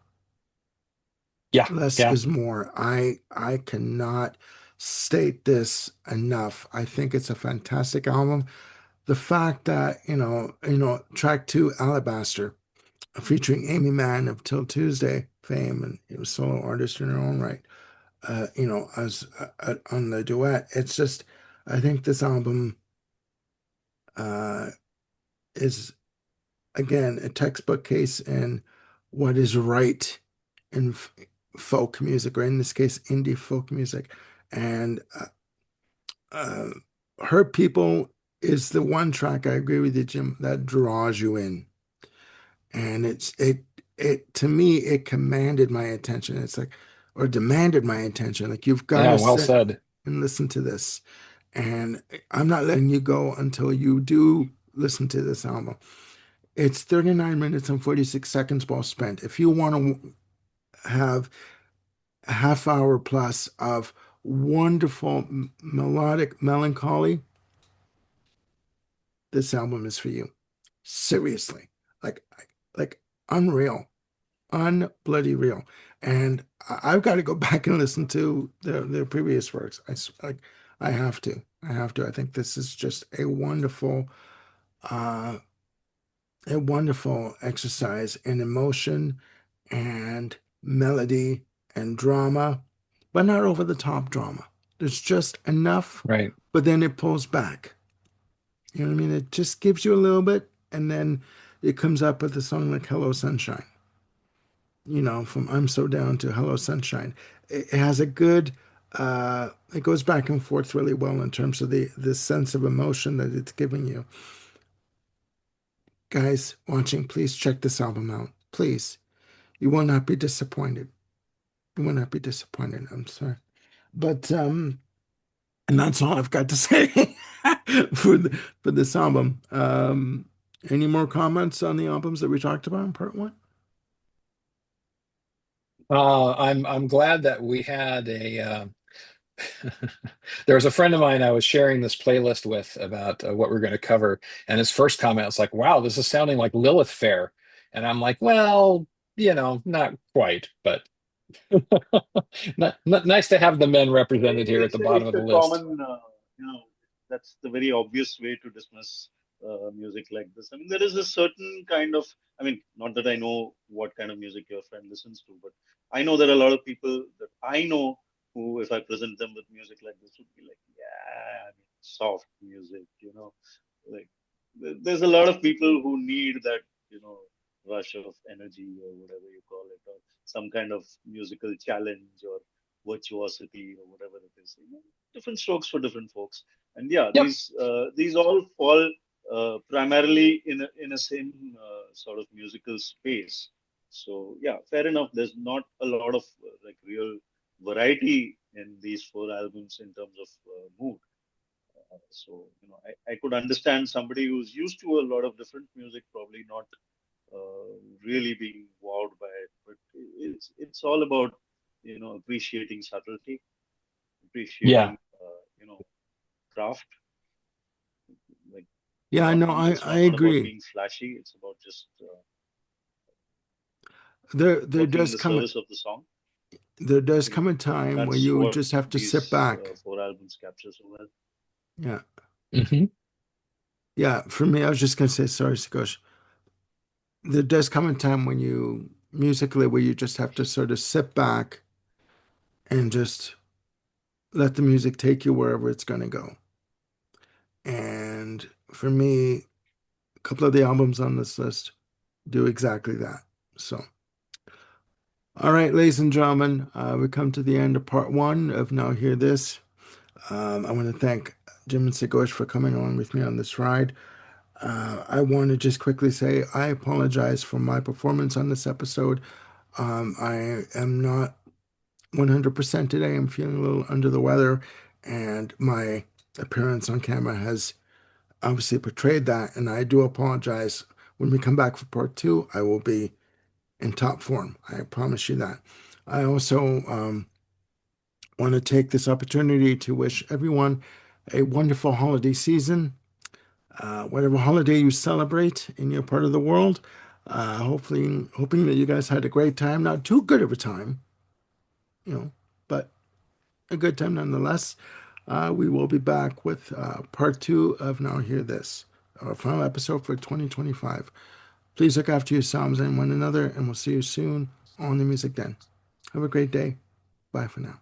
Yeah. Less Yeah. is more. I cannot state this enough. I think it's a fantastic album. The fact that, track two, Alabaster, featuring Amy Mann of Till Tuesday fame and solo artist in her own right, as on the duet. It's just, I think this album uh, is again, a textbook case in what is right in folk music, or in this case, indie folk music. And uh, Hurt People is the one track, I agree with you, Jim, that draws you in. And it to me, it commanded my attention. It's like, or demanded my attention. Like, you've got Yeah, to well sit said. and listen to this. And I'm not letting you go until you do listen to this album. It's 39 minutes and 46 seconds well spent. If you want to have a half hour plus of wonderful melodic melancholy, this album is for you. Seriously. Like like unreal. Unbloody real. And I've got to go back and listen to their previous works. Like, I have to. I have to. I think this is just uh a wonderful exercise in emotion and melody and drama, but not over the top drama. There's just enough, Right. but then it pulls back. You know what I mean? It just gives you a little bit, and then it comes up with a song like Hello Sunshine. You know, from I'm So Down to Hello Sunshine. It has a good, it goes back and forth really well in terms of the sense of emotion that it's giving you. Guys watching, please check this album out. Please. You will not be disappointed. You will not be disappointed. I'm sorry. But and that's all I've got to say for this album. Any more comments on the albums that we talked about in part one? I'm glad that we had a there was a friend of mine I was sharing this playlist with about what we're going to cover, and his first comment was like, "Wow, this is sounding like Lilith Fair," and I'm like, "Well, not quite, but nice to have the men represented here at the bottom It's of the a list." common, that's the very obvious way to dismiss music like this. I mean, there is a certain kind of, I mean, not that I know what kind of music your friend listens to, but I know there are a lot of people that I know who, if I present them with music like this, would be like, yeah, I mean, soft music, like there's a lot of people who need that, rush of energy or whatever you call it, or some kind of musical challenge or virtuosity or whatever it is. Different strokes for different folks. And yeah, Yep. these all fall primarily in a same sort of musical space. So yeah, fair enough. There's not a lot of like real variety in these four albums in terms of mood. So I could understand somebody who's used to a lot of different music probably not uh, really being wowed by it. But it's all about appreciating subtlety, Yeah. appreciating craft. Like Yeah, not no, it's I not about agree. being flashy. It's about just There working in does the come service of the song. there I does think come a time where that's you what just have to sit these back. four albums capture so well. Yeah. Hmm. Yeah, for me, I was just gonna say, sorry, Sakosh. There does come a time when you musically where you just have to sort of sit back and just let the music take you wherever it's gonna go. And for me, a couple of the albums on this list do exactly that. So, all right, ladies and gentlemen, we come to the end of part one of Now Hear This. I want to thank Jim and Sagosh for coming along with me on this ride. I want to just quickly say I apologize for my performance on this episode. I am not 100% today. I'm feeling a little under the weather, and my appearance on camera has obviously portrayed that, and I do apologize. When we come back for part two, I will be in top form. I promise you that. I also want to take this opportunity to wish everyone a wonderful holiday season. Whatever holiday you celebrate in your part of the world, hoping that you guys had a great time. Not too good of a time, but a good time nonetheless. We will be back with part two of Now Hear This, our final episode for 2025. Please look after yourselves and one another, and we'll see you soon on the Music Den. Have a great day. Bye for now.